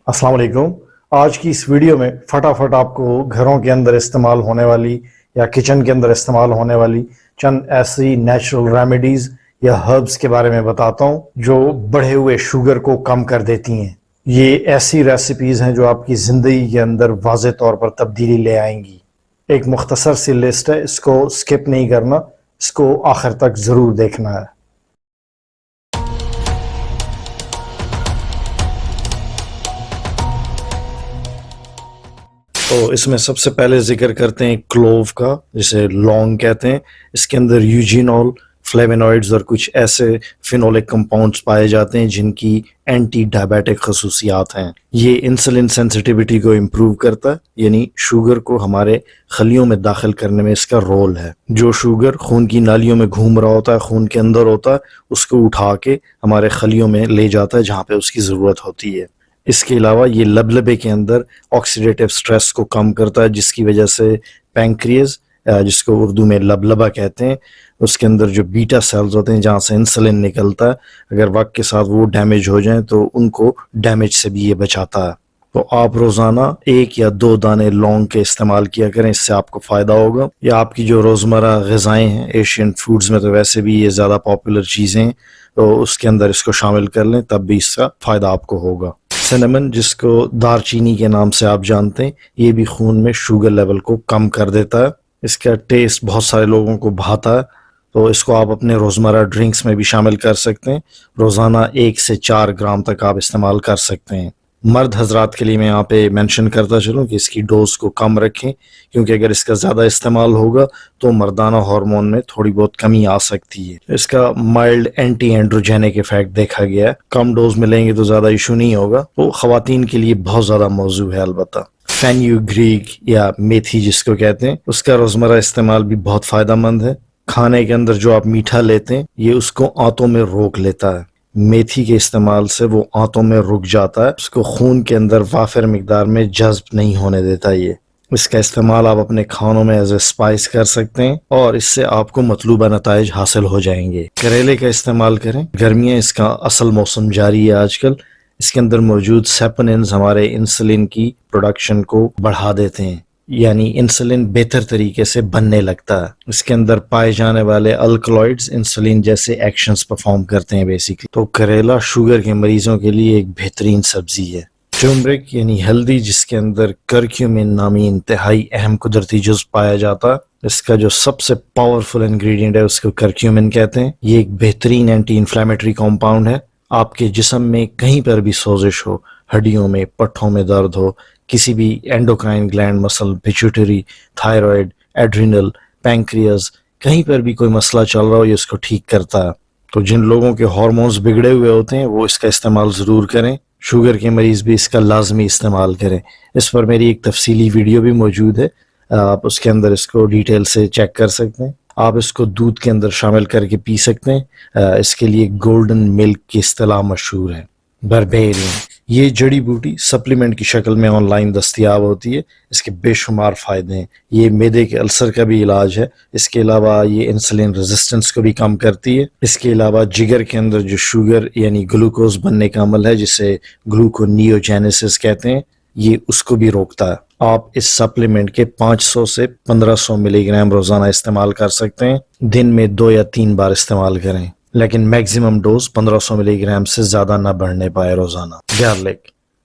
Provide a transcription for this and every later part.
अस्सलाम वालेकुम। आज की इस वीडियो में फटाफट आपको घरों के अंदर इस्तेमाल होने वाली या किचन के अंदर इस्तेमाल होने वाली चंद ऐसी नेचुरल रेमेडीज़ या हर्ब्स के बारे में बताता हूँ जो बढ़े हुए शुगर को कम कर देती हैं। ये ऐसी रेसिपीज़ हैं जो आपकी ज़िंदगी के अंदर वाज़े तौर पर तब्दीली ले आएंगी। एक मुख्तसर सी लिस्ट है, इसको स्किप नहीं करना, इसको आखिर तक ज़रूर देखना है। तो इसमें सबसे पहले जिक्र करते हैं क्लोव का, जिसे लौंग कहते हैं। इसके अंदर यूजिनॉल, फ्लेवोनॉइड्स और कुछ ऐसे फिनोलिक कंपाउंड्स पाए जाते हैं जिनकी एंटी डायबिटिक खसूसियात हैं। ये इंसुलिन सेंसिटिविटी को इम्प्रूव करता है, यानी शुगर को हमारे खलियों में दाखिल करने में इसका रोल है। जो शुगर खून की नालियों में घूम रहा होता है, खून के अंदर होता है, उसको उठा के हमारे खलियों में ले जाता है जहाँ पे उसकी ज़रूरत होती है। इसके अलावा ये लबलबे के अंदर ऑक्सीडेटिव स्ट्रेस को कम करता है, जिसकी वजह से पैंक्रियाज, जिसको उर्दू में लबलबा कहते हैं, उसके अंदर जो बीटा सेल्स होते हैं जहाँ से इंसुलिन निकलता है, अगर वक्त के साथ वो डैमेज हो जाएं तो उनको डैमेज से भी ये बचाता है। तो आप रोज़ाना 1 या 2 दाने लौंग के इस्तेमाल किया करें, इससे आपको फ़ायदा होगा। या आपकी जो रोज़मर्रा ग़िज़ाएँ हैं, एशियन फूड्स में तो वैसे भी ये ज़्यादा पॉपुलर चीज़ें हैं, तो उसके अंदर इसको शामिल कर लें, तब भी इसका फ़ायदा आपको होगा। सिनेमन, जिसको दारचीनी के नाम से आप जानते हैं, ये भी खून में शुगर लेवल को कम कर देता है। इसका टेस्ट बहुत सारे लोगों को भाता है, तो इसको आप अपने रोज़मर्रा ड्रिंक्स में भी शामिल कर सकते हैं। रोज़ाना 1 से 4 ग्राम तक आप इस्तेमाल कर सकते हैं। मर्द हजरात के लिए मैं यहाँ पे मेंशन करता चलूँ कि इसकी डोज को कम रखें, क्योंकि अगर इसका ज़्यादा इस्तेमाल होगा तो मर्दाना हार्मोन में थोड़ी बहुत कमी आ सकती है। इसका माइल्ड एंटी एंड्रोजेनिक इफेक्ट देखा गया है। कम डोज में लेंगे तो ज़्यादा इशू नहीं होगा। तो ख़वातीन के लिए बहुत ज़्यादा मौजू है। अलबत्ता फेन्यूग्रीक या मेथी जिसको कहते हैं, उसका रोज़मर्रा इस्तेमाल भी बहुत फ़ायदेमंद है। खाने के अंदर जो आप मीठा लेते हैं, ये उसको आंतों में रोक लेता है। मेथी के इस्तेमाल से वो आंतों में रुक जाता है, उसको खून के अंदर वाफिर मिकदार में जज्ब नहीं होने देता। ये इसका इस्तेमाल आप अपने खानों में एज ए स्पाइस कर सकते हैं और इससे आपको मतलूबा नताइज हासिल हो जाएंगे। करेले का इस्तेमाल करें, गर्मियाँ इसका असल मौसम जारी है आजकल। इसके अंदर मौजूद सेपनिन्स हमारे इंसुलिन की प्रोडक्शन को बढ़ा देते हैं, यानी इंसुलिन बेहतर तरीके से बनने लगता है। इसके अंदर पाए जाने वाले अल्कलॉइड्स इंसुलिन जैसे एक्शंस परफॉर्म करते हैं बेसिकली। तो करेला शुगर के मरीजों के लिए एक बेहतरीन सब्जी है। टर्मरिक यानी हल्दी, जिसके अंदर करक्यूमिन नामी इंतहाई अहम कुदरती जुज़ पाया जाता है। इसका जो सबसे पावरफुल इंग्रेडिएंट है उसको करक्यूमिन कहते हैं। ये एक बेहतरीन एंटी इन्फ्लेमेटरी कॉम्पाउंड है। आपके जिस्म में कहीं पर भी सोजिश हो, हड्डियों में, पट्ठों में दर्द हो, किसी भी endocrine gland muscle, pituitary, thyroid, adrenal, pancreas, कहीं पर भी कोई मसला चल रहा हो, ये इसको ठीक करता है। तो जिन लोगों के हार्मोन्स बिगड़े हुए होते हैं वो इसका इस्तेमाल ज़रूर करें। शुगर के मरीज़ भी इसका लाजमी इस्तेमाल करें। इस पर मेरी एक तफसीली वीडियो भी मौजूद है, आप उसके अंदर इसको डिटेल से चेक कर सकते हैं। आप इसको दूध के अंदर शामिल करके पी सकते हैं। इसके लिए गोल्डन मिल्क की इस्तिलाह मशहूर है। बर्बेरियन, ये जड़ी बूटी सप्लीमेंट की शक्ल में ऑनलाइन दस्तयाब होती है। इसके बेशुमार फ़ायदे हैं। ये मैदे के अल्सर का भी इलाज है। इसके अलावा ये इंसुलिन रेजिस्टेंस को भी कम करती है। इसके अलावा जिगर के अंदर जो शुगर यानी ग्लूकोज बनने का अमल है, जिसे ग्लूकोनियोजेनेसिस कहते हैं, ये उसको भी रोकता है। आप इस सप्लीमेंट के 500 से 1500 मिलीग्राम रोज़ाना इस्तेमाल कर सकते हैं। दिन में 2 या 3 बार इस्तेमाल करें, लेकिन मैक्सिमम डोज 1500 मिलीग्राम से ज़्यादा ना बढ़ने पाए रोज़ाना। गार्लिक,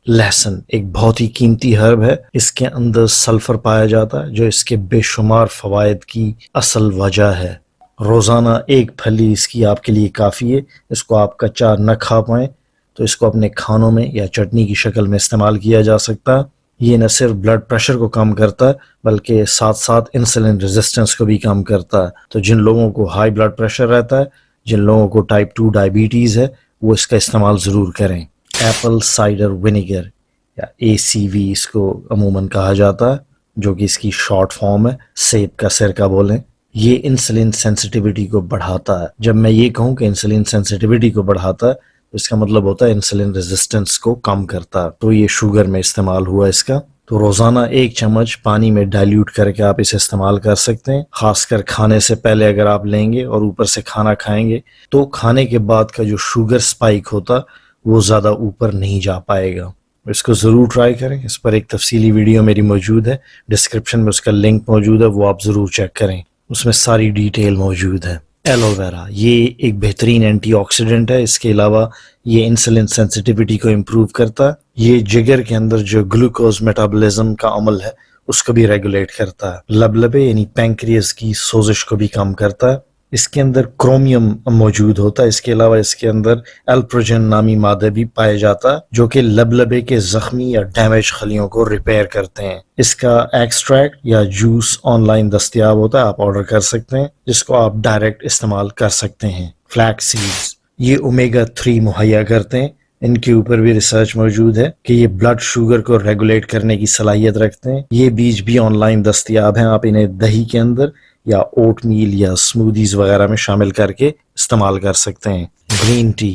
लहसुन एक बहुत ही कीमती हर्ब है। इसके अंदर सल्फर पाया जाता है जो इसके बेशुमार फ़वाइद की असल वजह है। रोज़ाना 1 फली इसकी आपके लिए काफ़ी है। इसको आप कच्चा न खा पाएँ तो इसको अपने खानों में या चटनी की शक्ल में इस्तेमाल किया जा सकता है। ये न सिर्फ ब्लड प्रेशर को कम करता है बल्कि साथ साथ इंसुलिन रेजिस्टेंस को भी कम करता है। तो जिन लोगों को हाई ब्लड प्रेशर रहता है, जिन लोगों को टाइप 2 डायबिटीज़ है, वो इसका इस्तेमाल ज़रूर करें। एप्पल साइडर विनेगर या ACV इसको अमूमन कहा जाता है, जो कि इसकी शॉर्ट फॉर्म है, सेब का सिरका बोलें। ये इंसुलिन सेंसिटिविटी को बढ़ाता है। जब मैं ये कहूँ कि इंसुलिन सेंसिटिविटी को बढ़ाता है तो इसका मतलब होता है इंसुलिन रेजिस्टेंस को कम करता है। तो ये शुगर में इस्तेमाल हुआ इसका। तो रोज़ाना 1 चम्मच पानी में डाइल्यूट करके आप इसे इस्तेमाल कर सकते हैं। खासकर खाने से पहले अगर आप लेंगे और ऊपर से खाना खाएंगे तो खाने के बाद का जो शुगर स्पाइक होता वो ज़्यादा ऊपर नहीं जा पाएगा। اس کو ضرور ٹرائی کریں. اس پر ایک تفصیلی ویڈیو میری موجود ہے, ڈسکرپشن میں اس کا لنک موجود ہے, وہ آپ ضرور چیک کریں, اس میں ساری ڈیٹیل موجود ہے. ایلو ویرا یہ ایک بہترین اینٹی آکسیڈنٹ ہے. اس کے علاوہ یہ انسولین سینسٹیوٹی کو امپروو کرتا ہے. یہ جگر کے اندر جو گلوکوز میٹابولزم کا عمل ہے اس کو بھی ریگولیٹ کرتا ہے. لبلبے یعنی پینکریاس کی سوزش کو بھی کم کرتا ہے. اس کے اندر کرومیم موجود ہوتا ہے. اس کے علاوہ اس کے اندر ایلپروجن نامی مادہ بھی پایا جاتا ہے جو کہ لبلبے کے زخمی یا ڈیمیج خلیوں کو ریپیئر کرتے ہیں. اس کا ایکسٹریکٹ یا جوس آن لائن دستیاب ہوتا ہے, آپ آرڈر کر سکتے ہیں, جس کو آپ ڈائریکٹ استعمال کر سکتے ہیں. فلیکس سیڈز یہ اومیگا 3 مہیا کرتے ہیں. ان کے اوپر بھی ریسرچ موجود ہے کہ یہ بلڈ شوگر کو ریگولیٹ کرنے کی صلاحیت رکھتے ہیں. یہ بیج بھی آن لائن دستیاب ہیں, آپ انہیں دہی کے اندر یا اوٹ میل یا سمودیز وغیرہ میں شامل کر کے استعمال کر سکتے ہیں. گرین ٹی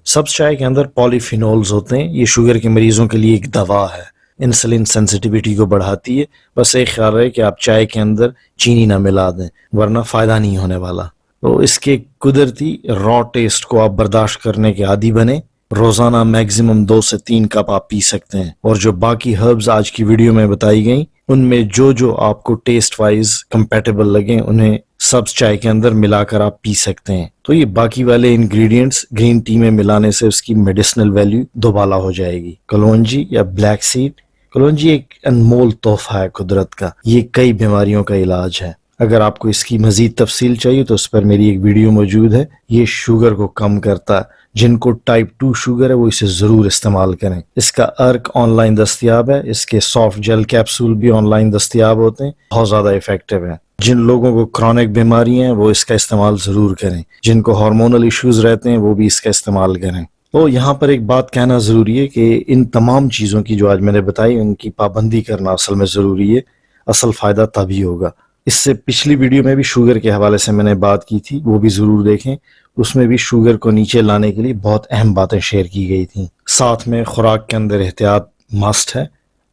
سبز چائے کے اندر پولی فینولز ہوتے ہیں. یہ شوگر کے مریضوں کے لیے ایک دوا ہے, انسولین سینسٹیوٹی کو بڑھاتی ہے. بس ایک خیال رہے کہ آپ چائے کے اندر چینی نہ ملا دیں ورنہ فائدہ نہیں ہونے والا. تو اس کے قدرتی را ٹیسٹ کو آپ برداشت کرنے کے عادی بنیں. روزانہ میگزیمم 2 سے 3 کپ آپ پی سکتے ہیں. اور جو باقی ہربز آج کی ویڈیو میں بتائی گئیں ان میں جو آپ کو ٹیسٹ وائز کمپیٹیبل لگیں انہیں سبز چائے کے اندر ملا کر آپ پی سکتے ہیں. تو یہ باقی والے انگریڈینٹس گرین ٹی میں ملانے سے اس کی میڈیسنل ویلیو دوبالا ہو جائے گی. کلونجی یا بلیک سیڈ, کلونجی ایک انمول تحفہ ہے قدرت کا. یہ کئی بیماریوں کا علاج ہے. اگر آپ کو اس کی مزید تفصیل چاہیے تو اس پر میری ایک ویڈیو موجود ہے. یہ شوگر کو کم کرتا ہے. جن کو ٹائپ 2 شوگر ہے وہ اسے ضرور استعمال کریں. اس کا ارک آن لائن دستیاب ہے. اس کے سافٹ جیل کیپسول بھی آن لائن دستیاب ہوتے ہیں, بہت زیادہ ایفیکٹو ہیں. جن لوگوں کو کرونک بیماری ہیں وہ اس کا استعمال ضرور کریں. جن کو ہارمونل ایشوز رہتے ہیں وہ بھی اس کا استعمال کریں. تو یہاں پر ایک بات کہنا ضروری ہے کہ ان تمام چیزوں کی جو آج میں نے بتائی ان کی پابندی کرنا اصل میں ضروری ہے. اصل فائدہ تبھی ہوگا. اس سے پچھلی ویڈیو میں بھی شوگر کے حوالے سے میں نے بات کی تھی, وہ بھی ضرور دیکھیں. اس میں بھی شوگر کو نیچے لانے کے لیے بہت اہم باتیں شیئر کی گئی تھیں. ساتھ میں خوراک کے اندر احتیاط مسٹ ہے.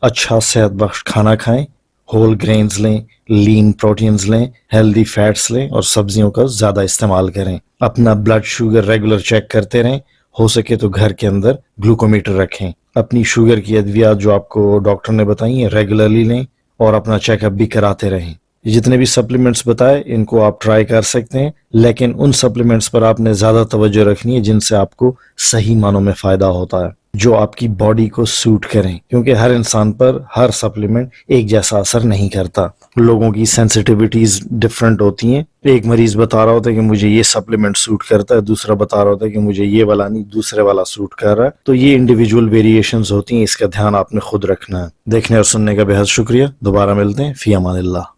اچھا صحت بخش کھانا کھائیں, ہول گرینز لیں, لین پروٹینز لیں, ہیلدی فیٹس لیں اور سبزیوں کا زیادہ استعمال کریں. اپنا بلڈ شوگر ریگولر چیک کرتے رہیں. ہو سکے تو گھر کے اندر گلوکومیٹر رکھیں. اپنی شوگر کی ادویات جو آپ کو ڈاکٹر نے بتائی ہیں ریگولرلی لیں اور اپنا چیک اپ بھی کراتے رہیں. جتنے بھی سپلیمنٹس بتائے ان کو آپ ٹرائی کر سکتے ہیں, لیکن ان سپلیمنٹس پر آپ نے زیادہ توجہ رکھنی ہے جن سے آپ کو صحیح معنوں میں فائدہ ہوتا ہے, جو آپ کی باڈی کو سوٹ کریں, کیونکہ ہر انسان پر ہر سپلیمنٹ ایک جیسا اثر نہیں کرتا. لوگوں کی سینسٹیوٹیز ڈفرینٹ ہوتی ہیں. ایک مریض بتا رہا ہوتا ہے کہ مجھے یہ سپلیمنٹ سوٹ کرتا ہے, دوسرا بتا رہا ہوتا ہے کہ مجھے یہ والا نہیں دوسرے والا سوٹ کر رہا ہے. تو یہ انڈیویجول ویریشنز ہوتی ہیں, اس کا دھیان آپ نے خود رکھنا ہے. دیکھنے اور سننے کا بے حد شکریہ. دوبارہ ملتے ہیں. فی امان اللہ.